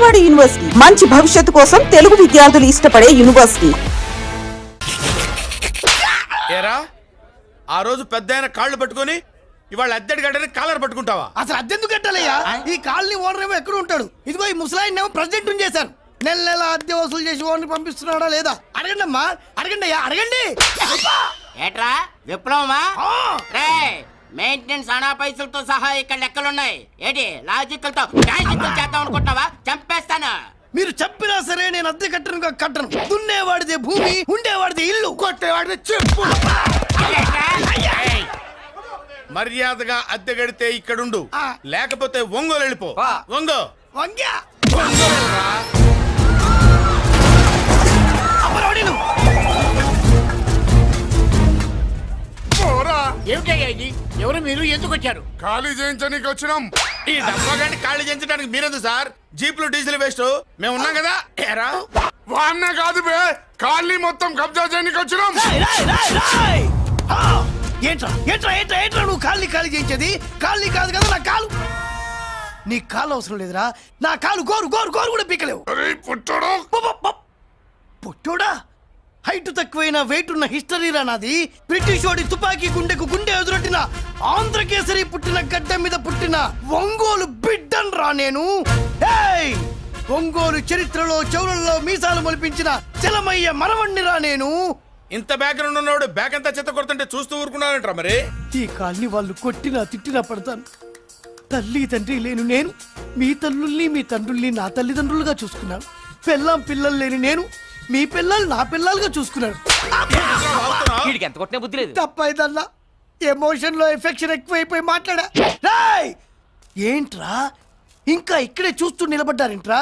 Vijayawada university మంచి భవిష్యత్తు కోసం తెలుగు విద్యార్థులు ఇష్టపడే యూనివర్సిటీ. ఏరా ఆ రోజు పెద్దాయన కాళ్ళు పట్టుకొని ఇవాళ అద్దెడి గడ్డని కాలర్ పట్టుకుంటావా? అసలు అద్దెందుకు కట్టాలయ్యా? ఈ కాలనీ ఓనర్ ఏమో ఎక్కడ ఉంటాడు? ఇదిగో ఈ ముసలాయిన్ ఏమో ప్రెసిడెంట్ చేశారు. నెల నెల అద్దె వసూలు చేసి ఓనర్ పంపిస్తున్నాడా లేదా అడగండి అమ్మా, అడగండి అయ్యా, అడగండి. ఏట్రా విప్లవమా? రే మెయింటెనెన్స్ అనా పైసలతో సహా ఇక్కడ లెక్కలున్నాయి. ఏంటి లాజికల్ తో చేద్దాం అనుకుంటున్నావా? చంపేస్తాను. మీరు చెప్పినా సరే నేను అద్దె కట్టను. దున్నేవాడిదే భూమి, ఉండేవాడిదే ఇల్లు, కొట్టేవాడిదే చెప్పు. మర్యాదగా అద్దె గడితే ఇక్కడుండు, లేకపోతే ఒంగోలు వెళ్ళిపో. ఒంగో వంగ్యా ఏమిటయ్యా ఇది? ఎవరు మీరు? ఎందుకు వచ్చారు? ఖాళీ చేయించడానికి వచ్చినాం. ఈ డబ్బా గండి ఖాళీ చేయించడానికి మీరెందుకు సార్? జీప్లు డీజిల్ వేస్ట్, మేము ఉన్నాం కదా. ఏరా వాన్నే కాదు బే, ఖాళీ మొత్తం కబ్జా చేయడానికి వచ్చినాం. ఏంట్రా ఏంట్రా ఏంట్రా ఏంట్రా నువ్వు ఖాళీ చేయించేది? ఖాళీ కాదు కదా నా కాలు. నీ కాలు అవసరం లేదురా, నా కాలు గోరు గోరు గోరు కూడా పీకలేవు. పుట్టోడా, హైట్ తక్కువైన వెయిట్ ఉన్న హిస్టరీరా నాది. బ్రిటిష్ వాడి తుపాకీ గుండెకు గుండె ఎదురొట్టిన ఆంధ్రకేసరి పుట్టిన గడ్డ మీద పుట్టిన ఒంగోలు బిడ్డన్ రా నేను. ఒంగోలు చరిత్రలో చౌరల్లో మీసాలు మొలిపించిన చలమయ్య మనవణ్ణిరా నేను. ఇంత బ్యాక్గ్రౌండ్ ఉన్నవాడు బ్యాక్ అంతా చెత్త కొడుతుంటే చూస్తూ ఊరుకున్నారంట. మరి ఈ కాల్ని వాళ్ళు కొట్టినా తిట్టినా పడతాను. తల్లి తండ్రి లేను నేను మీ తల్లుల్ని మీ తండ్రుల్ని నా తల్లిదండ్రులుగా చూసుకున్నాను. పెళ్ళాం పిల్లలు లేని నేను మీ పిల్లలు నా పిల్లలుగా చూసుకున్నాను. తప్పైదల్లా ఎమోషన్ లో ఎఫెక్షన్ ఎక్కువైపోయి మాట్లాడా. ఏంట్రా ఇంకా ఇక్కడే చూస్తూ నిలబడ్డారేంట్రా?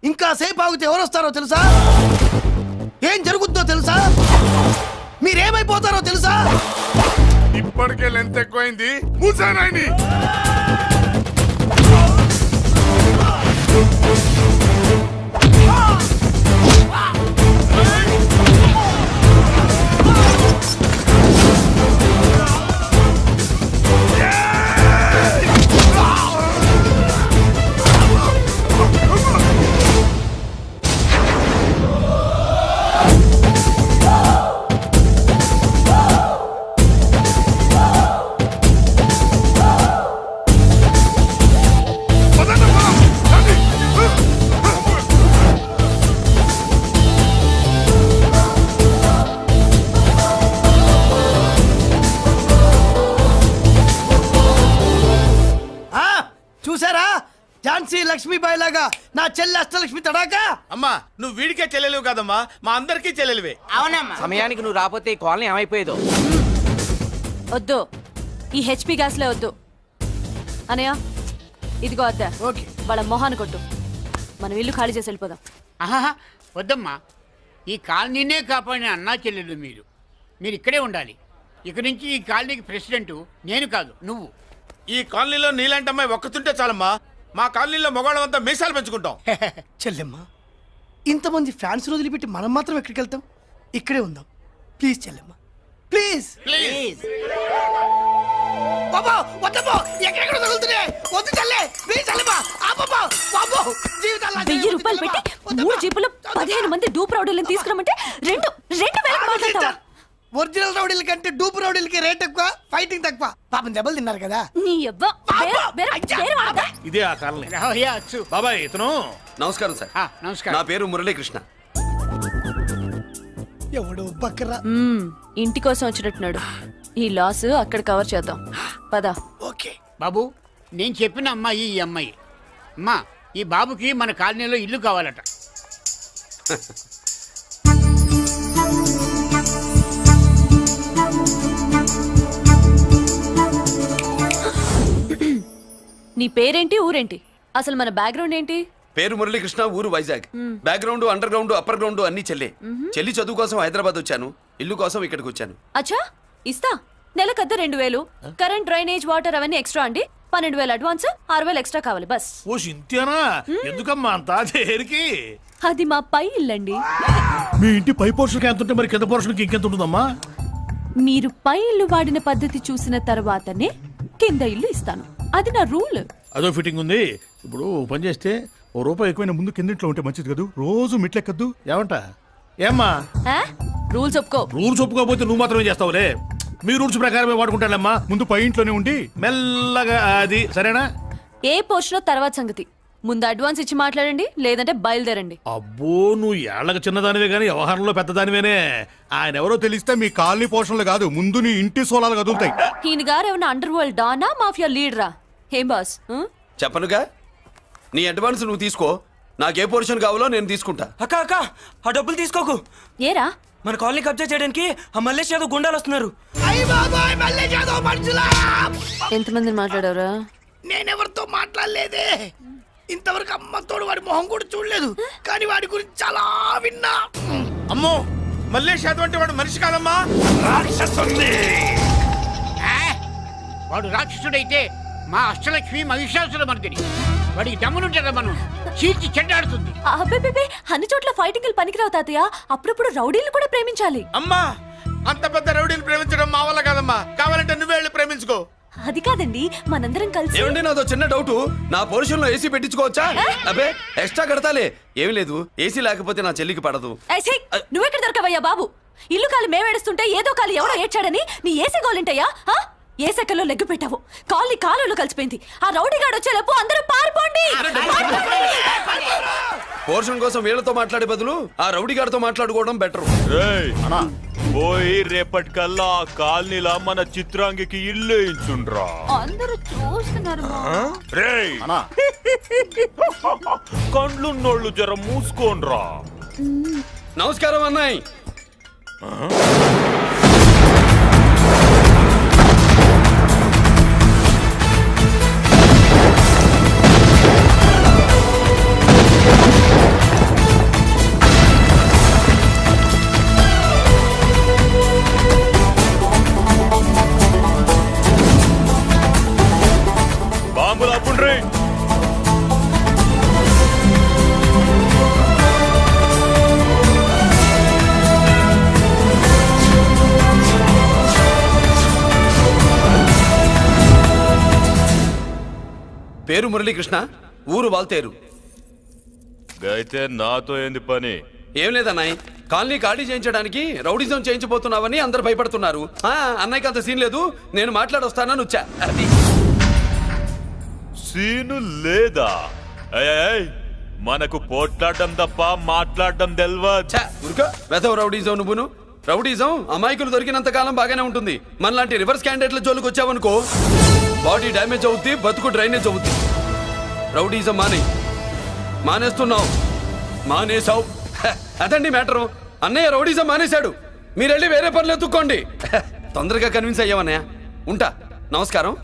ఇంకా సేపు ఆగితే ఎవరు వస్తారో తెలుసా? ఏం జరుగుద్దో తెలుసా? మీరేమైపోతారో తెలుసా? ఇప్పటికే లెంత్ ఎక్కువైంది, మూసానాయని. చూసారా ఝాన్సీ లక్ష్మీబాయి లాగా నా చెల్లి అష్టలక్ష్మి తడాకా. అమ్మా నువ్వు వీడికే చెల్లెలివి కాదమ్మా, మా అందరికీ చెల్లెలివే. అవునమ్మా. సమయానికి నువ్వు రాకపోతే ఈ కాలనీ ఏమైపోయేదో. వద్దు, ఈ హెచ్పి గ్యాస్లే వద్దు. అనయ్య ఇదిగో అద్దా, ఓకే వాళ్ళ మొహాన్ని కొట్టు. మనం ఇల్లు ఖాళీ చేసి వెళ్ళిపోదాం. ఆహా వద్దమ్మా, ఈ కాలనీనే కాపాడిన అన్నా చెల్లెలు మీరు ఇక్కడే ఉండాలి. ఇక నుంచి ఈ కాలనీకి ప్రెసిడెంట్ నేను కాదు, నువ్వు. ఈ కాలనీలో నీలాంటి అమ్మాయి ఒక్కతుంటే చాలమ్మా. మా కాలనీలో మగవాళ్ళంతా మీసాలు పెంచుకుంటాం. చెల్లెమ్మ, ఇంతమంది ఫ్యాన్స్ వదిలిపెట్టి మనం మాత్రం ఎక్కడికి వెళ్తాం? ఇక్కడే ఉందాం ప్లీజ్ చెల్లెమ్మ, ప్లీజ్ ప్లీజ్. బాబా వద్దమ్మా, ఎక్కడెక్కడ తగులుతున్నాయి, వద్దు చెల్లె, ప్లీజ్ చెల్లెమ్మ. బాబా 1000 రూపాయలు పెట్టి 3 జీపులు 15 మంది డూప్ రౌడీలను తీసుకురామంటే 2000 మాట్లాడతావా? ఒరిజినల్ రౌడీల కంటే డూప్ రౌడీలకి రేట్ ఎక్కువ, ఫైటింగ్ తక్కువ. పాపం దెబ్బలు తిన్నారు కదా. నీ అబ్బా ఇదే ఆ కాలనీ. రావయ్యా అచ్చు. బాబాయ్ ఇతను. నమస్కారం సార్. నమస్కారం. నా పేరు మురళీకృష్ణ. ఎవడు బక్కరా. ఇంటి కోసం వచ్చినట్టున్నాడు. ఈ లాస్ అక్కడ కవర్ చేద్దాం పద. ఓకే బాబు, నేను చెప్పిన అమ్మాయి ఈ అమ్మాయి. అమ్మా, ఈ బాబుకి మన కాలనీలో ఇల్లు కావాలట. నీ పేరేంటి, ఊరేంటి, అసలు మన బ్యాక్గ్రౌండ్ ఏంటి? పేరు మురళీకృష్ణ, ఊరు Vizag. Background under ground upper ground అన్ని చెల్లి. చెల్లి చదువు కోసం హైదరాబాద్ వచ్చాను, ఇల్లు కోసం ఇక్కడికి వచ్చాను. అచ్చా, ఇస్తా. నెలకద్ద 2000, కరెంట్ డ్రైనేజ్ వాటర్ అవన్నీ ఎక్స్ట్రా అండి. 12,000 అడ్వాన్స్, 6,000 ఎక్స్ట్రా కావాలి బస్. ఓ సింతేనా? ఎందుకమ్మా అంతా దేనికి? అది మా పై ఇల్లండి. మీ ఇంటి పై పోర్షన్కి ఎంత ఉంటే మరి కింద పోర్షన్కి ఇంకెంత ఉంటుందమ్మా? మీరు పై ఇల్లు వాడిన పద్ధతి చూసిన తర్వాతనే కింద ఇల్లు ఇస్తాను. అది నా రూల్. అదో ఫిట్టింగ్ ఉంది. ఇప్పుడు పని చేస్తే ఓ రూపాయి ఎక్కువైనా ముందు కిందింట్లో ఉంటే మంచిది కదూ రోజు మెట్లెక్కద్దు ఏమంటా ఏమ్మా రూల్స్ ఒప్పుకో. రూల్స్ ఒప్పుకోకపోతే నువ్వు మాత్రమే చేస్తావులే. మీ రూల్స్ ప్రకారమే వాడుకుంటానమ్మా. ముందు పై ఇంట్లోనే ఉండి మెల్లగా అది సరేనా? ఏ పోర్షన్ తర్వాత సంగతి. ముందు అడ్వాన్స్ ఇచ్చి మాట్లాడండి, లేదంటే బయలుదేరండి. అబ్బో నువ్వు ఏళ్ళకి చిన్నదానివే గానీ వ్యవహారంలో పెద్దదానివేనే. ఆయన ఎవరో తెలిస్తే మీ కాలనీ పోషణలు కాదు ముందు నీ ఇంటి సోలాలు కదులుతాయి. ఈయన గారు ఏమన్నా అండర్ వరల్డ్ డానా మాఫియా లీడరా? ఏం బాస్? చెప్పనుగా, నీ అడ్వాన్స్ నువ్వు తీసుకో. నాకే పోర్షన్ కావాలో నేను తీసుకుంటా. అక్క అక్క ఆ డబ్బులు తీసుకోకు. ఏరా? మన కాలనీ కబ్జా చేయడానికి ఆ మల్లేష్ యాదవ్ గుండాలు వస్తున్నారు. ఎంతమందిని మాట్లాడారా? నేనెవరితో మాట్లాడలేదే. ఇంతవరకు అమ్మతోడు వాడి మొహం కూడా చూడలేదు, కానీ వాడి గురించి చాలా విన్నా. అమ్మో, మల్లేష్ యాదవ్ అంటే వాడు మనిషి కాదమ్మా, రాక్షసుని. వాడు రాక్షసుడైతే మా అష్టలక్ష్మి మహిషాసుల మర్దిని. వాడికి దమ్మునుంటారా మనం చీల్చి చెడ్డాడుతుంది. అబ్బే, అన్ని చోట్ల ఫైటింగ్ పనికిరావు తాతయ్య. అప్పుడప్పుడు రౌడీలు కూడా ప్రేమించాలి. అమ్మా, అంత పెద్ద రౌడీని ప్రేమించడం మా వల్ల కాదమ్మా. కావాలంటే నువ్వే వెళ్ళి ప్రేమించుకో. అది కాదండి, మనందరం కలిసి. ఏమండి, నాదో చిన్న డౌట్. నా పోర్షన్ లో ఏసీ పెట్టించుకోవచ్చా? అబ్బే ఎక్స్ట్రా కడతాలే. ఏమి లేదు, ఏసీ లేకపోతే నా చెల్లికి పడదు. నువ్వెక్కడ దొరకవయ్యా బాబు? ఇల్లు కాలు మేమేడుస్తుంటే ఏదో కాలు ఎవరో ఏడ్చాడని నీ ఏసీ గోలింటయ్యా? ఏ సెకల్లో లెగ్గు పెట్టావు? కాలి కాలులో కలిసిపోయింది. ఆ రౌడీ గాడు వచ్చేలోపు అందరూ పారిపోండి. పోర్షన్ కోసం వీళ్ళతో మాట్లాడే బదులు ఆ రౌడీ గారితో మాట్లాడుకోవడం బెటర్. పోయి రేపటికల్లా ఆ కాలనీలా మన చిత్రాంగికి ఇల్లు ఇచ్చుండ్రా. అందరూ చూస్తున్నారు. రేయ్ కండ్లున్నోళ్ళు జర మూసుకోండ్రా. నమస్కారం అన్నాయ్. బాంబులు ఆపుండ్రీ. పేరు మురళీకృష్ణ, ఊరు వాల్తేరు. అయితే నాతో ఏంది పని? ఏం లేదన్నాయ్, కాలనీ ఖాళీ చేయించడానికి రౌడిజం చేయించబోతున్నావని అందరు భయపడుతున్నారు. అన్నయ్యకి అంత సీన్ లేదు, నేను మాట్లాడొస్తానని వచ్చా. అది సీను లేదా? మనకు పోట్లాడడం తప్ప మాట్లాడడం తెల్వా. వెధవ రౌడీజం. నువ్వును రౌడీజం అమాయకులు దొరికినంత కాలం బాగానే ఉంటుంది. మనలాంటి రివర్స్ క్యాండిడేట్ల జోలికి వచ్చావనుకో బాడీ డ్యామేజ్ అవుద్ది, బతుకు డ్రైనేజ్ అవుద్ది. రౌడీజం మానేస్తున్నావు, మానేసావు. అదండి మ్యాటరు. అన్నయ్య రౌడీజం మానేశాడు. మీరెళ్ళి వేరే పనులు ఎత్తుక్కోండి. తొందరగా కన్విన్స్ అయ్యావన్నయ్య. ఉంటా, నమస్కారం.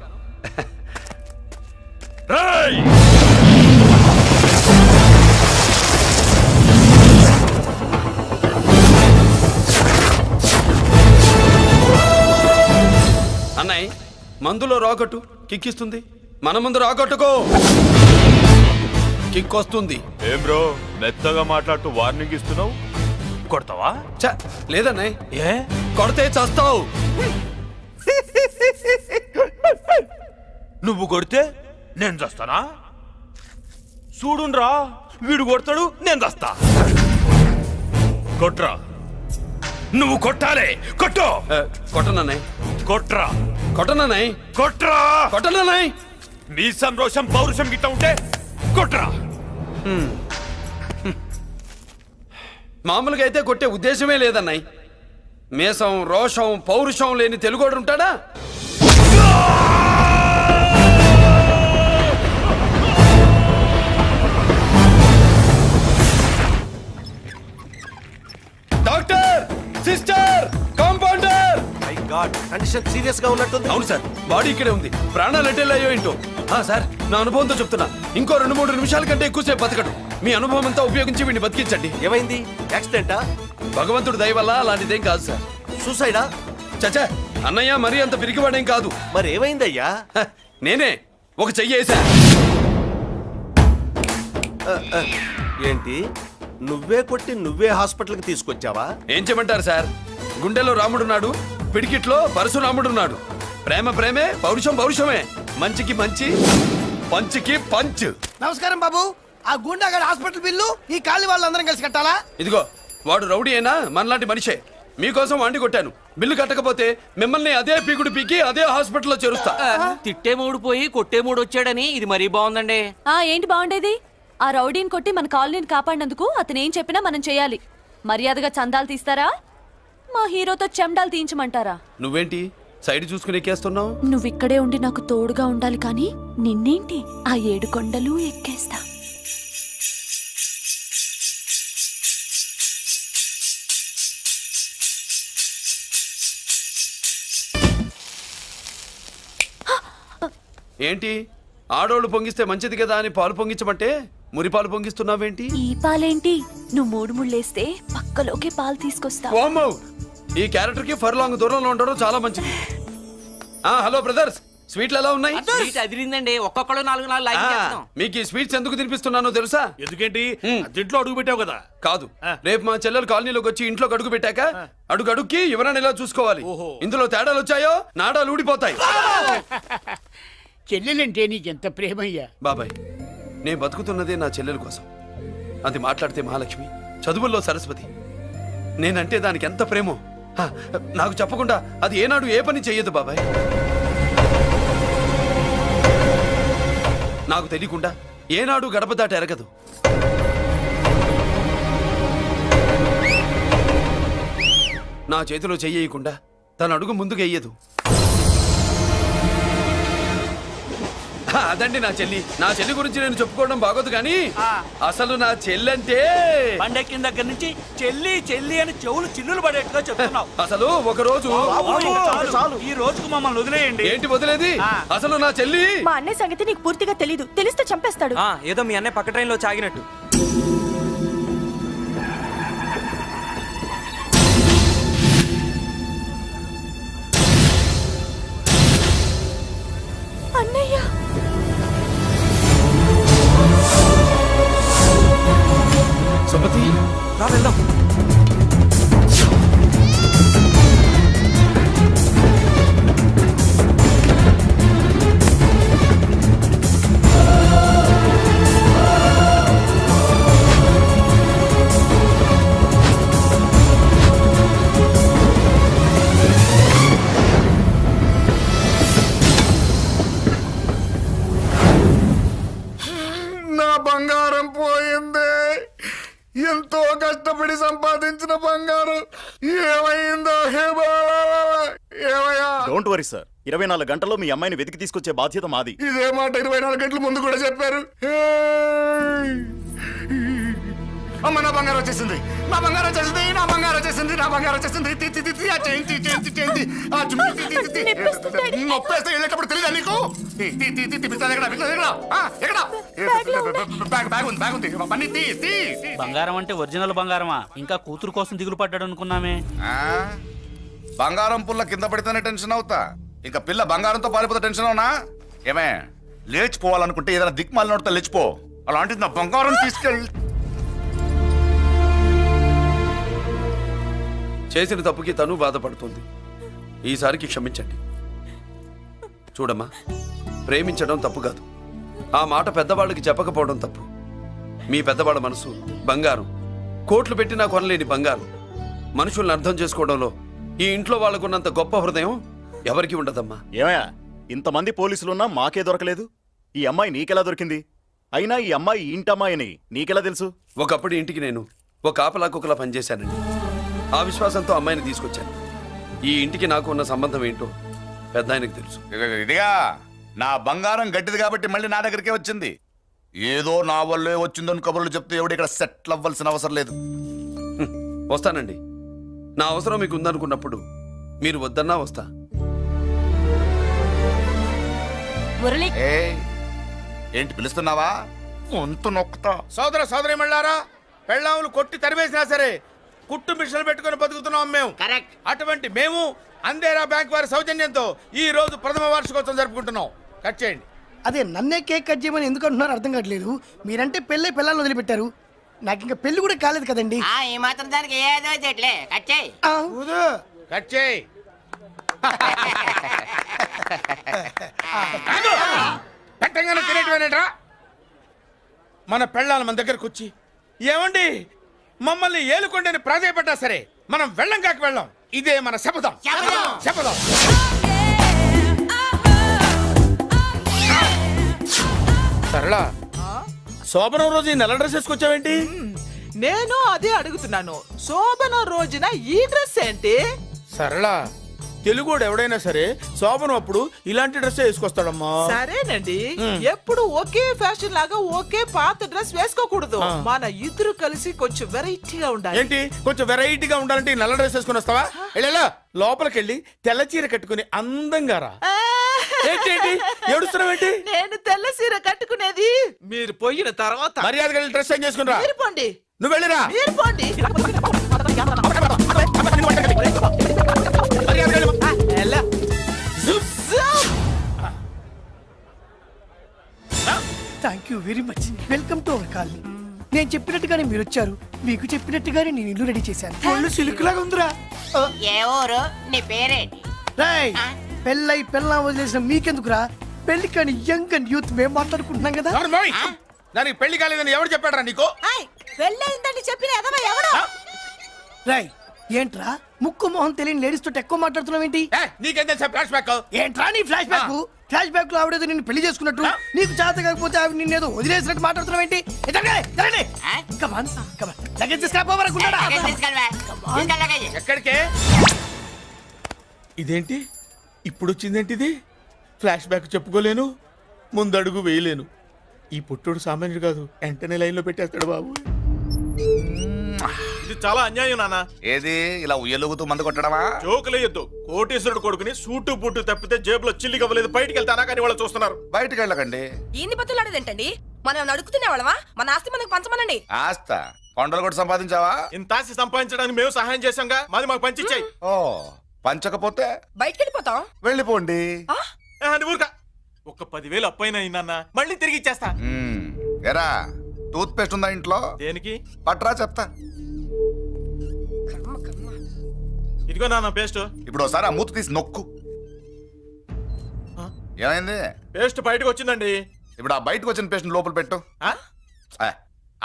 అన్నయ్య, మందులో రాకట్టు కిక్కిస్తుంది, మన ముందు రాకట్టుకో కిక్ వస్తుంది. ఏం బ్రో మెత్తగా మాట్లాడుతూ వార్నింగ్ ఇస్తున్నావు? కొడతావా? లేదన్నయ్య, ఏ కొడితే చస్తావు. నువ్వు కొడితే నేను చస్తానా? చూడుండ్రా, వీడు కొడతాడు, నేను చస్తా. కొట్రా, నువ్వు కొట్టాలే. కొట్టు. కొట్టనన్నయ్య. కొట్రా. కొట్టనన్నయ్య. కొట్రా. కొట్టనన్నయ్య. నీ సంతోషం పౌరుషం గిట్ట ఉంటే కొట్రా. మామూలుగా అయితే కొట్టే ఉద్దేశమే లేదన్నయ్య. మేషం రోషం పౌరుషం లేని తెలుగోడు ఉంటాడా? Doctor, sister, compounder. My God, condition serious గా ఉన్నట్టుంది. అవును సార్, బాడీ ఇక్కడే ఉంది. ప్రాణాలు ఎట్టెళ్ళాయో ఏంటో. సార్, నా అనుభవంతో చెప్తున్నా, ఇంకో 2-3 నిమిషాల కంటే ఎక్కువసేపు బతకడు. మీ అనుభవం అంతా ఉపయోగించి వీడిని బతికించండి. ఏమైంది? యాక్సిడెంటా? భగవంతుడు దయ వల్ల అలాంటిదేం కాదు సార్. సూసైడా? చచ్చా, అన్నయ్య మరీ అంత పిరికివాడేం కాదు. మరి ఏమైందయ్యా? నేనే ఒక చెయ్యి వేసా. ఏంటి, నువ్వే కొట్టి నువ్వే హాస్పిటల్కి తీసుకొచ్చావా? ఏం చేయమంటారు సార్, గుండెలో రాముడున్నాడు, పిడికిట్లో పరశురాముడున్నాడు. ప్రేమ ప్రేమే, పౌరుషం పౌరుషమే. మంచికి మంచి, పంచికి పంచ్. నమస్కారం బాబు. ఆ గుండాగడ్ హాస్పిటల్ బిల్లు ఈ కాలి వాళ్ళందరం కలిసి కట్టాలా? ఇదిగో వాడు రౌడీ అయినా మనలాంటి మనిషే. మీకోసం వండి కొట్టాను. బిల్లు కట్టకపోతే మిమ్మల్ని అదే పీకుడు పీకి అదే హాస్పిటల్లో చేరుస్తా. తిట్టే మూడు పోయి కొట్టే మూడు వచ్చాడని ఇది మరీ బాగుందండి. ఏంటి బాగుండేది? ఆ రౌడీని కొట్టి మన కాలనీని కాపాడినందుకు అతను ఏం చెప్పినా మనం చేయాలి. మర్యాదగా చందాలు తీస్తారా, మా హీరోతో చెండాలు తీయించమంటారా? నువ్వేంటి సైడ్ చూసుకుని ఎక్కేస్తున్నావు? నువ్విక్కడే ఉండి నాకు తోడుగా ఉండాలి కానీ నిన్నేంటి ఆ 7 కొండలు ఎక్కేస్తా. ఏంటి ఆడోళ్ళు పొంగిస్తే మంచిది కదా అని పాలు పొంగించమంటే మురి పాలు పొంగిస్తున్నావేంటి? ఈ పాలేంటి? నువ్వు 3 ముళ్ళేస్తే పక్కలోకే పాలు తీసుకొస్తా. వామ్మో! ఈ క్యారెక్టర్ కి ఫర్ లాంగ్ దూరంలో ఉండడం చాలా మంచిది. హలో బ్రదర్స్, స్వీట్లు ఎలా ఉన్నాయి? సీట్ అదిరిందండి. ఒక్కొక్కడు 4 లైక్ చేస్తాం. మీకు ఈ స్వీట్స్ ఎందుకు తినిపిస్తున్నానో తెలుసా? ఎందుకేంటి దీంట్లో అడుగు పెట్టావు కదా. కాదు, రేపు మా చెల్లెలు కాలనీలోకి వచ్చి ఇంట్లో అడుగు పెట్టాక అడుగుకి ఎవరైనా ఇలా చూసుకోవాలి. ఇందులో తేడాలు వచ్చాయో నాడాలు ఊడిపోతాయి. చెల్లెలంటే నీకెంత ప్రేమయ్యా. బాబాయ్, నేను బతుకుతున్నదే నా చెల్లెల కోసం. అది మాట్లాడితే మహాలక్ష్మి, చదువుల్లో సరస్వతి. నేనంటే దానికి ఎంత ప్రేమో నాకు చెప్పకుండా అది ఏనాడు ఏ పని చెయ్యదు బాబాయ్. నాకు తెలియకుండా ఏనాడు గడప దాట ఎరగదు. నా చేతిలో చెయ్యకుండా తన అడుగు ముందుకు వెయ్యదు. అదండి నా చెల్లి. నా చెల్లి గురించి నేను చెప్పుకోవడం బాగోదు కానీ అసలు నా చెల్లంటే పండెక్కిన దగ్గర నుంచి చెల్లి చెల్లి అని చెవులు చిల్లులు పడేట్టుగా చెప్తున్నావు. అసలు ఒక రోజు ఈ రోజుకు మమ్మల్ని వదిలేయండి. ఏంటి వదిలేది? అసలు నా చెల్లి మా అన్నయ్య సంగతి నీకు పూర్తిగా తెలీదు. తెలిస్తే చంపేస్తాడు. ఏదో మీ అన్నయ్య పక్క ట్రైన్ లో చాగినట్టు. అన్నయ్య సుమతి, రా వెళ్దాం. నా బంగారం పోయింది. ఎంతో కష్టపడి సంపాదించిన బంగారం ఏమైందో హే బాబా, ఏమయ్యా? డోంట్ వరీ సార్, 24 గంటల్లో మీ అమ్మాయిని వెతికి తీసుకొచ్చే బాధ్యత మాది. ఇదే మాట 24 గంటల ముందు కూడా చెప్పారు. అమ్మ, నా బంగారం వచ్చేసింది, నా బంగారం వచ్చేసింది, నా బంగారం వచ్చేసింది, నా బంగారం వచ్చేసింది. ఆ చేయించి చేయించి చేయించి ఆ చుమ్మి నొప్పేస్తే వెళ్ళేటప్పుడు తెలియదా నీకు? బ్యాగ్ ఉంది పని తీ. బంగారం అంటే ఒరిజినల్ బంగారమా? ఇంకా కూతురు కోసం దిగులు పడ్డాడు అనుకున్నామే. బంగారం పుల్ల కింద పడితేనే టెన్షన్ అవుతా, ఇంకా పిల్ల బంగారంతో పారిపోతే టెన్షన్ అవునా? ఏమే, లేచిపోవాలనుకుంటే ఏదైనా దిక్మాలి నోడితే లేచిపో. అలాంటిది నా బంగారం తీసుకెళ్ళి. చేసిన తప్పుకి తను బాధపడుతుంది. ఈసారికి క్షమించండి. చూడమ్మా, ప్రేమించడం తప్పు కాదు. ఆ మాట పెద్దవాళ్ళకి చెప్పకపోవడం తప్పు. మీ పెద్దవాళ్ళ మనసు బంగారం, కోట్లు పెట్టినా కొనలేని బంగారం. మనుషుల్ని అర్థం చేసుకోవడంలో ఈ ఇంట్లో వాళ్ళకున్నంత గొప్ప హృదయం ఎవరికి ఉండదమ్మా. ఏమయ్యా, ఇంతమంది పోలీసులున్నా మాకే దొరకలేదు. ఈ అమ్మాయి నీకెలా దొరికింది? అయినా ఈ అమ్మాయి ఈ ఇంటమ్మాయి అని నీకెలా తెలుసు? ఒకప్పుడు ఇంటికి నేను ఒక ఆపలా కుక్కలా పనిచేశానండి. ఆ విశ్వాసంతో అమ్మాయిని తీసుకొచ్చాను. ఈ ఇంటికి నాకు ఉన్న సంబంధం ఏంటో పెద్ద ఆయనకు తెలుసు. ఇదిగా నా బంగారం గట్టిది కాబట్టి మళ్ళీ నా దగ్గరికే వచ్చింది. ఏదో నా వల్లే వచ్చిందని కబుర్లు చెప్తే ఎవడు ఇక్కడ సెటిల్ అవ్వాల్సిన అవసరం లేదు. వస్తానండి. నా అవసరం మీకు ఉందనుకున్నప్పుడు మీరు వద్దన్నా వస్తా. ఏంటి పిలుస్తున్నావా? వంతు నొక్కుతా. సోదర సోదరి మళ్ళారా, పెళ్ళాములు కొట్టి తరివేసినా సరే కుట్టు మిషన్లు పెట్టుకుని బతుకుతున్నాం మేము. కరెక్ట్. అటువంటి మేము అందేరా బ్యాంక్ వారి సౌజన్యంతో ఈ రోజు ప్రథమ వార్షికోత్సవం జరుపుకుంటున్నాం. కట్ చేయండి. అదే నన్నే కేక్ కట్ చేయమని ఎందుకు అంటున్నారు అర్థం కావట్లేదు. మీరంటే పెళ్ళై పిల్లల్ని వదిలిపెట్టారు, నాకు ఇంకా పెళ్లి కూడా కాలేదు కదండి. ఈ మాత్రం దానికి ఏదో చెట్లే కట్ చేయి. కట్ చేయి. పెట్టంగానే తినేటివేనేట్రా? మన పెళ్ళాలి మన దగ్గరకు వచ్చి ఏమండి మమ్మల్ని ఏలుకొండని ప్రాధాయపడ్డా సరే మనం వెళ్ళం కాక వెళ్ళం. ఇదే మన శపథం. శపథం. సరళ, శోభనం రోజు ఈ నల్ల డ్రెస్ వేసుకొచ్చావేంటి? నేను అదే అడుగుతున్నాను. శోభన రోజున ఈ డ్రెస్ ఏంటి? సరళ, తెలుగుడు ఎవడైనా సరే శోభనం అప్పుడు ఇలాంటి డ్రెస్ వేసుకొస్తాడమ్మా. సరేనండి, ఎప్పుడు ఒకే ఫ్యాషన్ లాగా ఒకే పాత డ్రెస్ వేసుకోకూడదు. మన ఇద్దరు కలిసి కొంచెం వెరైటీగా ఉండాలి. ఏంటి కొంచెం వెరైటీగా ఉండాలంటే ఈ నల్ల డ్రెస్ వేసుకుని వస్తావా? వెళ్ళా లోపలికి వెళ్ళి తెల్ల చీర కట్టుకుని అందంగా రా. ఏంటి ఏడుస్తున్నావేంటి? నేను తెల్ల సీర కట్టుకునేది మీరు పోయిన తర్వాత. మర్యాదగా వెళ్ళి డ్రెస్ చేంజ్ చేసుకుని రా. మీరు పోండి. నువ్వు వెళ్ళిరా. మీరు పోండి. Thank you very much. Welcome to our colony. నేను చెప్పినట్టుగానే మీరు వచ్చారు, మీకు చెప్పినట్టుగానే నేను ఇల్లు రెడీ చేశాను. ఒళ్ళు సిల్క్ లాగా ఉందిరా. ఏ ఊరు? నీ పేరేంటి? రాయ్, పెళ్ళై పెళ్ళం వదిలేసిన మీకెందుకురా? పెళ్లి కాని యంగ్ అండ్ యూత్ మేము మాట్లాడుకుంటున్నాం కదా. దానికి పెళ్లి కాలేదని ఎవరు చెప్పాడరా నీకు? పెళ్ళయిందని చెప్పిన ఎదవ ఎవడు? రాయ్, ఏంట్రా ముక్కు మొహం తెలియని లేడీస్ తోటి ఎక్కువ మాట్లాడుతున్నావు ఏంటి? నీకేం తెలుసా ఫ్లాష్ బ్యాక్? ఏంట్రా నీ ఫ్లాష్ బ్యాక్? ఫ్లాష్ బ్యాక్ లో ఆవిడేదో నిన్ను పెళ్లి చేసుకున్నట్టు, నీకు చేత కాకపోతే ఆవిడ నిన్నేదో వదిలేసినట్టు మాట్లాడుతున్నావు ఏంటి? ఎక్కడికే? ఇదేంటి ఇప్పుడు వచ్చిందేంటి? ఇది ఫ్లాష్ బ్యాక్ చెప్పుకోలేను, ముందడుగు వేయలేను. ఈ పుట్టుడు సామాన్యుడు కాదు, వెంటనే లైన్ లో పెట్టేస్తాడు బాబు. ఇది చాలా అన్యాయం నాన్న. ఏది ఇలా ఉయ్యలుగుతూ మందు కొట్టడమా? జోకులేయొద్దు. కోటేశ్వరుడు కొడుకుని సూటు బూటు తప్పితే జేబులో చిల్లి కవ్వలేదు, బయటికి వెళ్తానా కానీ వాళ్ళు చూస్తున్నారు. బయటికి వెళ్ళకండి. ఈయన్ని బతులాడేదేంటండి? మనం నడుకుతునే వాళ్ళమా? మన ఆస్తి మనకు పంచమనండి. ఆస్త కొండలు కూడా సంపాదించావా? ఇంత ఆస్తి సంపాదించడానికి మేము సహాయం చేశాంగా, మాది మాకు పంచిచ్చాయి. ఓ పంచకపోతే బయటికి వెళ్ళిపోతాం. వెళ్ళిపోండి. అది ఊరుక. ఒక 10,000 అప్పైనా నాన్న, మళ్ళీ తిరిగి ఇచ్చేస్తా. ఎరా టూత్ పేస్ట్ ఉందా ఇంట్లో? దేనికి? పట్రా చెప్తా. ఇదిగో నాన్న పేస్ట్. ఇప్పుడు ఒకసారి ఆ మూత తీసి నొక్కు. ఏమైంది? పేస్ట్ బయటకు వచ్చిందండి. ఇప్పుడు ఆ బయటకు వచ్చిన పేస్ట్ లోపల పెట్టు.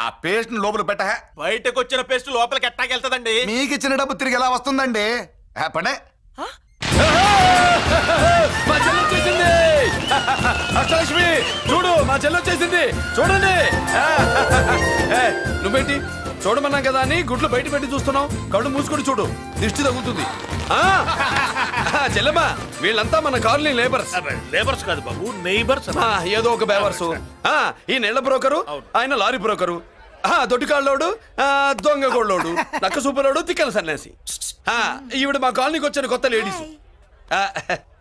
ఆ పేస్ట్ లోపల పెట్ట. బయటకు వచ్చిన పేస్ట్ లోపలికి ఎట్టాకెళ్తదండి? మీకు ఇచ్చిన డబ్బు తిరిగి ఎలా వస్తుందండి? పనే మా చెల్లి వచ్చేసింది. అష్టలక్ష్మి చూడు, మా చెల్లి వచ్చేసింది. చూడండి. నువ్వేంటి చూడమన్నా కదా అని గుడ్లు బయట పెట్టి చూస్తున్నావు? కళ్ళు మూసుకొని చూడు, దిష్టి తగులుతుంది. చెల్లెమ్మా, వీళ్ళంతా మన కాలనీ లేబర్స్. లేబర్స్ కాదు బాబు, నైబర్స్. ఏదో ఒక బేవర్సు. ఈ నెల బ్రోకరు, ఆయన లారీ బ్రోకరు, దొడ్డికాళ్ళోడు, దొంగ గోళ్ళోడు, నక్క సూపరోడు, తిక్కల సన్యాసి. ఈవిడ మా కాలనీకి వచ్చిన కొత్త లేడీస్.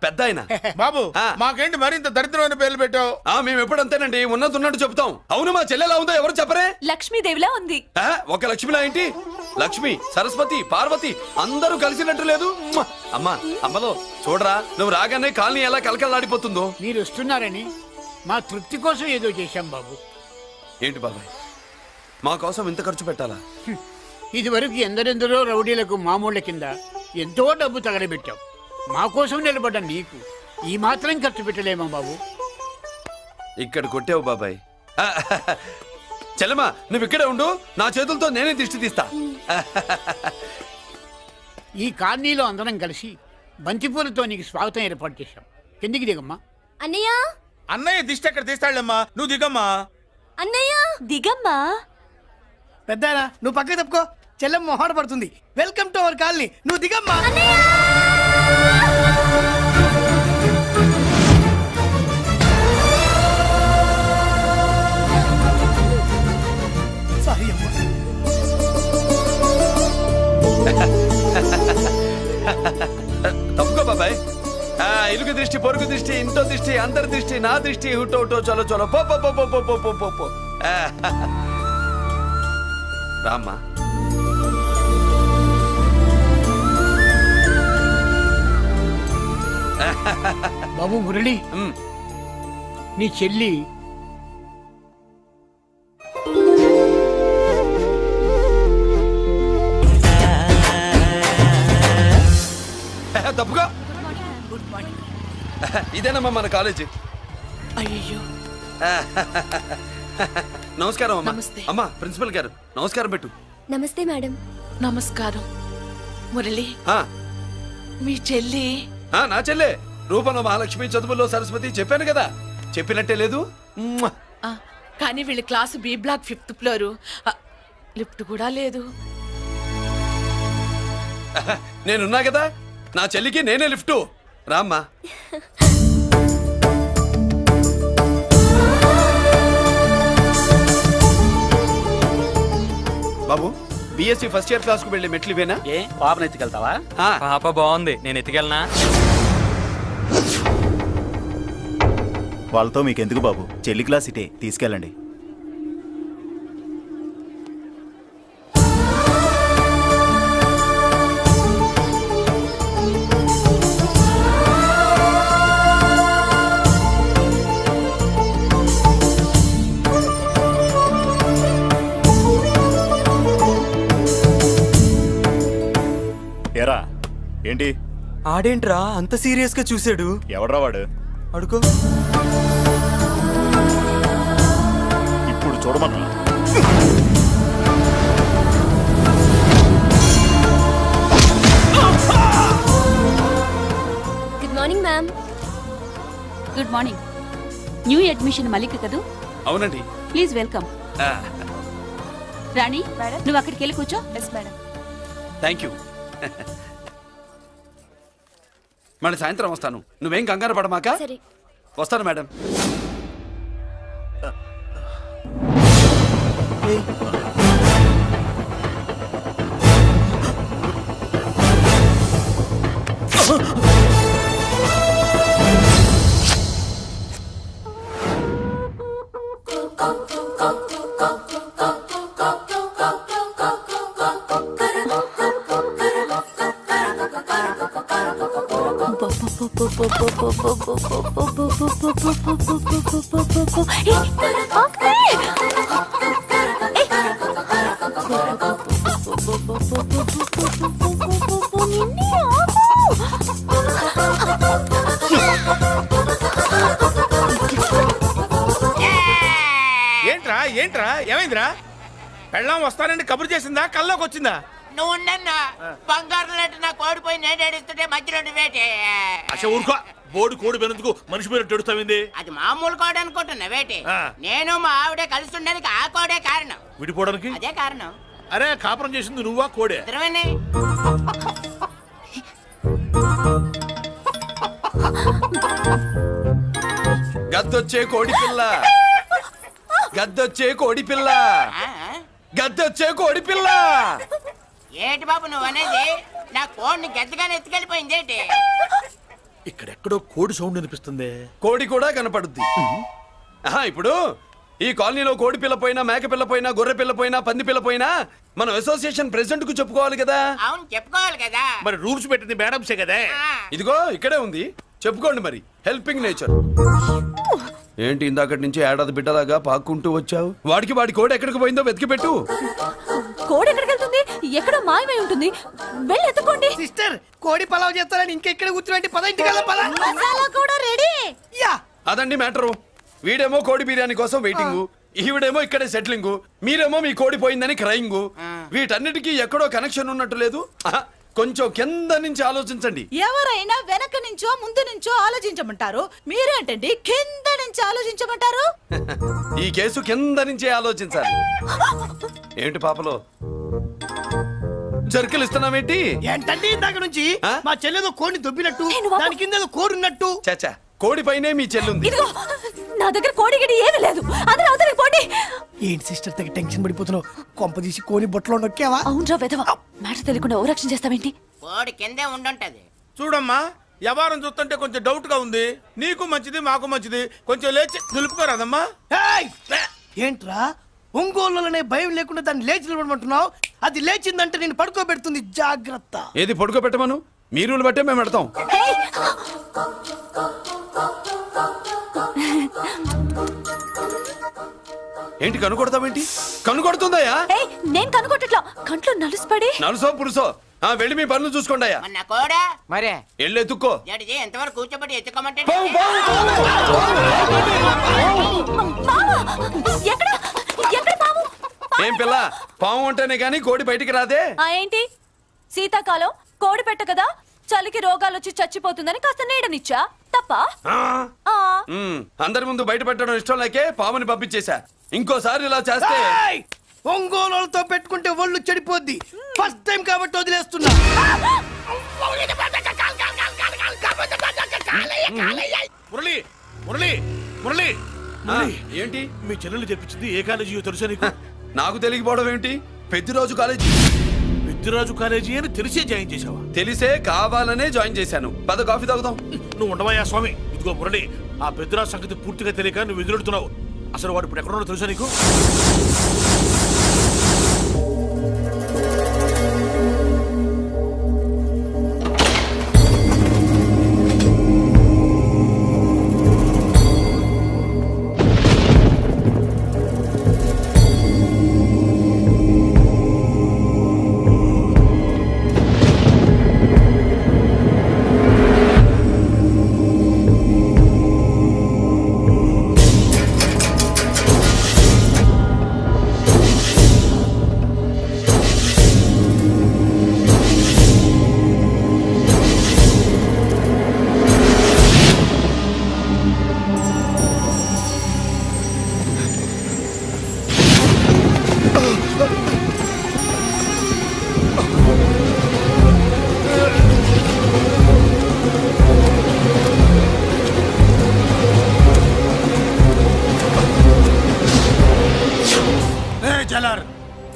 పెద్ద ఆయన. బాబు మాకేంటి మరింత దరిద్రమైన పేర్లు పెట్టావు? మేము ఎప్పుడంతేనండి, ఉన్నది ఉన్నట్టు చెప్తాం. అవును, మా చెల్లెలా ఉందో ఎవరు చెప్పరే? లక్ష్మీదేవిలా ఉంది. ఒక లక్ష్మిలా ఏంటి? లక్ష్మి, సరస్వతి, పార్వతి అందరూ కలిసినట్టు లేదు. అమ్మా, అమ్మలో చూడరా, నువ్వు రాగానే కాలనీ ఎలా కలకలాడిపోతుందో. మీరు వస్తున్నారని మా తృప్తి కోసం ఏదో చేశాం బాబు. ఏంటి బాబాయ్, మా కోసం ఇంత ఖర్చు పెట్టాలా? ఇదివరకు ఎందరెందరో రౌడీలకు మామూళ్ళ కింద ఎంతో డబ్బు తగలబెట్టాం. మా కోసం నిలబడ్డ నీకు ఈ మాత్రం ఖర్చు పెట్టలేమా బాబు? ఇక్కడ కొట్టావు బాబాయ్. చెల్లెమ్మా, నువ్వు ఇక్కడే ఉండు, నా చేతులతో నేనే దిష్టి తీస్తా. ఈ కాలనీలో అందరం కలిసి బంతిపూలతో నీకు స్వాగతం ఏర్పాటు చేశాం. కిందికి దిగమ్మా. అన్నయ్య, అన్నయ్య దిష్టి ఎక్కడ తీస్తాడమ్మా, నువ్వు దిగమ్మా. అన్నయ్య దిగమ్మా. పెద్దారా, నువ్వు పక్కకి తప్పుకో, చెల్లెమ్మ మొహాట పడుతుంది. వెల్కమ్ టు అవర్ కాలనీ, నువ్వు దిగమ్మా. సారీ అమ్మా. తప్పుకో బాబాయ్. ఇరుగు దృష్టి, పొరుగు దృష్టి, ఇంటో దృష్టి, అందరి దృష్టి, నా దృష్టి, హుటో హుటో, చలో చలో, పో పో పో పో పో పో పో పో. రామ్మా. బాబు మురళి, నీ చెల్లి తప్పుగా. ఇదేనమ్మా మన కాలేజీ. అయ్యో నమస్కారం అమ్మా. నమస్తే. అమ్మా ప్రిన్సిపల్ గారు నమస్కారం పెట్టు. నమస్తే మేడం. నమస్కారం. మురళి, ఆ, మీ చెల్లి నా చెల్లె రూపంలో మహాలక్ష్మి, చదువుల్లో సరస్వతి చెప్పాను కదా, చెప్పినట్టే లేదు. మ్మ్. కానీ వీళ్ళ class B block 5th floor. Lift కూడా లేదు. నేనున్నా కదా, నా చెల్లికి నేనే లిఫ్ట్. రామ్మా. బాబు, బిఎస్సి ఫస్ట్ ఇయర్ క్లాస్ కు వెళ్ళే మెట్లు ఇవేనా? ఏ పాపను ఎత్తుకెళ్తావా? ఆ. పాప బాగుంది, నేను ఎత్తుకెళ్ళనా? వాళ్ళతో మీకెందుకు బాబు, చెల్లి క్లాస్ ఇటే, తీసుకెళ్ళండి. ఎరా ఏంటి? ఆడేంట్రా అంత సీరియస్ గా చూసాడు? ఎవడ్రా వాడు? అడుకో. ఇప్పుడు చూడమన్నా. Good morning ma'am. Good morning. New admission Malik కదూ? అవునండి. Please welcome. ఆ, రాణి, నువ్వు అక్కడికి వెళ్ళి కూర్చో. Yes madam. Thank you. మళ్ళీ సాయంత్రం వస్తాను, నువ్వేం కంగారు పడమాక. సరే. వస్తాను మేడం. ఏంట్రా ఏంట్రా ఏమైందిరా? పెళ్ళాం వస్తానండి కబురు చేసిందా, కల్లోకి వచ్చిందా? నువ్వు ఉండన్నా, బంగారం లాంటి నాకు ఓడిపోయి నేను ఏడుస్తుంటే మధ్యలో నువ్వేటే. అసలు ఊరుకో, బోర్డు కోడి పెనందుకు మనిషి మీద టెడుస్తావింది. అది మామూలు కోడి అనుకుంటున్నా వేటి. ఆ. నేను మా ఆవిడే కలిసి ఉండడానికి ఆ కోడే కారణం. విడిపోవడానికి? అదే కారణం. అరే కాపురం చేసింది నువ్వా కోడే? ఇద్దరమేనే. గద్దొచ్చే కోడి పిల్ల, గద్దొచ్చే కోడి పిల్ల, ఆ? గద్దొచ్చే కోడి పిల్ల. ఏటి బాబు నువ్వు అనేది? నా కోడిని గెద్దగానే ఎత్తుకెళ్ళిపోయింది ఏంటి? ఇక్కడెక్కడో కోడి సౌండ్ అనిపిస్తుంది. కోడి కూడా కనపడుద్ది. ఆహా, ఇప్పుడు ఈ కాలనీలో కోడి పిల్ల పోయినా, మేక పిల్ల పోయినా, గొర్రె పిల్ల పోయినా, పంది పిల్ల పోయినా మనం అసోసియేషన్ ప్రెసిడెంట్ కు చెప్పుకోవాలి కదా. అవును, చెప్పుకోవాలి కదా. మరి రూల్స్ పెట్టింది మేడంసే కదా. ఆ. ఇదిగో ఇక్కడే ఉంది, చెప్పుకోండి మరి. Helping nature. ఏంటి ఇందాకటి నుంచి ఏడాది బిడ్డలాగా పాక్కుంటూ వచ్చావు? వాడికి వాడి కోడి ఎక్కడికి పోయిందో వెతికి పెట్టు. కోడి ఎక్కడికి వెళ్తుంది? ఎక్కడో మాయమై ఉంటుంది. వెళ్ళి ఎత్తుకోండి. సిస్టర్, కోడి పలావ్ చేస్తారని ఇంకెక్కడ కూర్చోండి. పద ఇంటికి వెళ్దాం, పద. మసాలా కూడా రెడీ. యా. అదండి మ్యాటరు. వీడేమో కోడి బిర్యానీ కోసం వెయిటింగ్, ఈవిడేమో ఇక్కడే సెటిలింగ్, మీరేమో మీ కోడి పోయిందని క్రయింగ్. వీటన్నిటికీ ఎక్కడో కనెక్షన్ ఉన్నట్టు లేదు. ఆహా, కొంచెం కింద నుంచి ఆలోచించండి. ఎవరైనా వెనక నుంచో ముందు నుంచో ఆలోచించమంటారు, మీరేంటండి కింద నుంచి ఆలోచించమంటారు? ఈ కేసు కింద నుంచే ఆలోచించాలి. ఏంటి పాపలో జర్కలు ఇస్తున్నావేంటి? ఏంటండి ఇందాక నుంచి ఆ? మా చెల్లెదో కోడిని దొబ్బినట్టు, నేను వాపు- దాని కింద ఏదో కోడి ఉన్నట్టు. చాచా, కోడి పైనే మీ చెల్లుంది. ఇదిగో, నా దగ్గర కోడి గిడి ఏమీ లేదు. అందరూ అవతలికి పోండి. ఏంటి సిస్టర్ తెగ టెన్షన్ పడిపోతున్నావు? కొంప తీసి కోని బొట్టలో నొక్కావా? అవునరా వెధవ, మ్యాటర్ తెలియకుండా ఓ రక్షణ చేస్తావేంటి? కోడి కిందే ఉండుంటది. చూడమ్మా, వ్యవహారం చూస్తుంటే కొంచెం డౌట్ గా ఉంది. నీకు మంచిది, మాకు మంచిది. కొంచెం లేచి నిలుపుకోరాదమ్మా. ఏయ్! ఏంట్రా ఒంగోలులోనే భయం లేకుండా దాన్ని లేచి నిలబడమంటున్నావు? అది లేచిందంటే నేను పడుకోబెడుతుంది, జాగ్రత్త. ఏది పడుకోబెట్టమను, మీ రూల్ బట్టే మేము పెడతాం. ఏంటి కనుకొడతావేంటి? కనుకొడుతుందయ్యా? ఏయ్, నేను కనుగొట్టట్లా, కంట్లో నలుసుపడి. నలుసో పురుసో వెళ్ళి మీ పనులు చూసుకోండి అయ్యా. మన కోడా మరే వెళ్ళి ఎత్తుక్కో. జడిజీ ఎంతవరకు కూర్చోబెట్టి ఎత్తుకోమంటే మావా, ఎక్కడ ఏం పిల్ల పాము అంటేనే గాని కోడి బయటికి రాదే? ఆ ఏంటి శీతాకాలం కోడి పెట్ట కదా, చలికి రోగాలు వచ్చి చచ్చిపోతుందని కాస్త నీడనిచ్చా తప్ప. అందరి ముందు బయట పెట్టడం ఇష్టం లేకే పాముని పంపించేశా. ఇంకోసారి ఇలా చేస్తే ఒంగోలుతో పెట్టుకుంటే ఒళ్ళు చెడిపోద్ది. ఫస్ట్ టైం కాబట్టి వదిలేస్తున్నా. మురళి మురళి మురళి ఏంటి మీ చెల్లెలు చెప్పించింది ఏ కాలేజీ తెలుసా నీకు? నాకు తెలియకపోవడం ఏంటి? పెద్దిరాజు కాలేజీ. పెద్దిరాజు కాలేజీ అని తెలిసే జాయిన్ చేసావా? తెలిసే కావాలనే జాయిన్ చేశాను. పద కాఫీ తాగుదాం. నువ్వు ఉండవయ్యా స్వామి. ఇదిగో మురళి, ఆ పెద్దిరాజు సంగతి పూర్తిగా తెలియక నువ్వు ఎదురెడుతున్నావు. అసలు వాడు ఇప్పుడు ఎక్కడున్నాడో తెలుసా నీకు?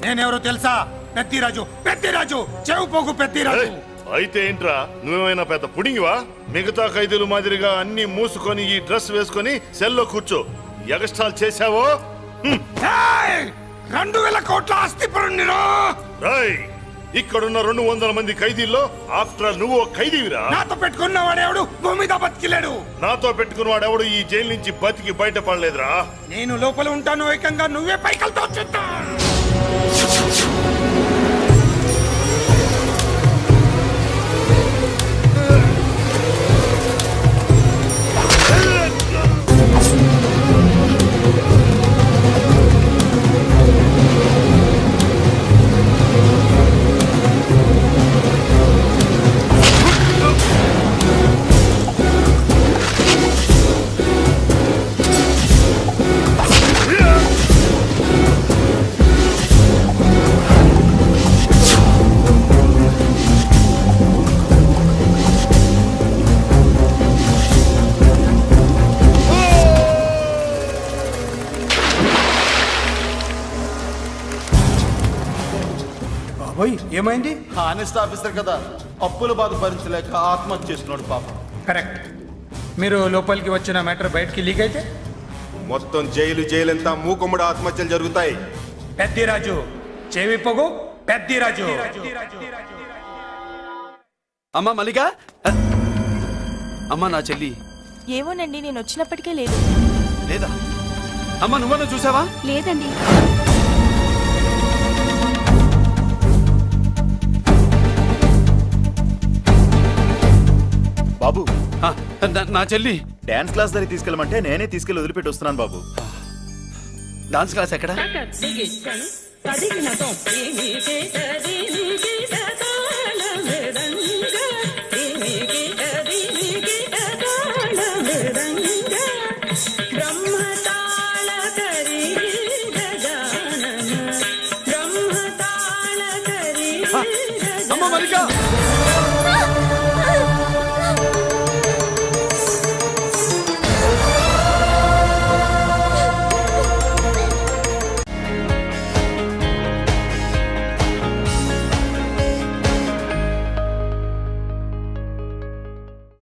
నేనెవరో తెలుసా? పెద్దిరాజు, పెద్దిరాజు, చెవు పోగు పెద్దిరాజు. అయితే ఏంట్రా, నువ్వేమైనా పెద్ద పుడింగివా? మిగతా ఖైదీలు మాదిరిగా అన్ని మూసుకొని ఈ డ్రెస్ వేసుకొని సెల్లో కూర్చో. ఎగస్ట్రాల్ చేశావో 2,000 కోట్ల ఆస్తి పరుణ్ణిరా. ఇక్కడున్న 200 మంది ఖైదీల్లో ఆఫ్టర్ నువ్వు ఒక ఖైదీవిరా. నాతో పెట్టుకున్నవాడెవడు భూమి మీద బతికిలేడు. నాతో పెట్టుకున్నవాడెవడు ఈ జైలు నుంచి బతికి బయటపడలేదురా. నేను లోపల ఉంటాను, ఏకంగా నువ్వే పైకలతో చూద్దా. ఏమైంది? హానెస్ట్ ఆఫీసర్ కదా, అప్పుల బాధ భరించలేక ఆత్మహత్య చేసుకున్నాడు పాపం. కరెక్ట్. మీరు లోపలికి వచ్చిన మ్యాటర్ బయటికి లీక్ అయితే మొత్తం జైలు అంతా మూకుమ్మడి ఆత్మహత్యలు జరుగుతాయి. పెద్దిరాజు, చెవి పొగు పెద్దిరాజు. అమ్మా మల్లిక, అమ్మా నా చెల్లి. ఏమోనండి, నేను వచ్చినప్పటికే లేదు. లేదా? అమ్మా నువ్వన్నా చూసావా? లేదండి. బాబు, నా చెల్లి డాన్స్ క్లాస్ దగ్గర తీసుకెళ్ళమంటే నేనే తీసుకెళ్ళి వదిలిపెట్టి వస్తున్నాను బాబు. డాన్స్ క్లాస్ ఎక్కడ? అమ్మ మల్లిక,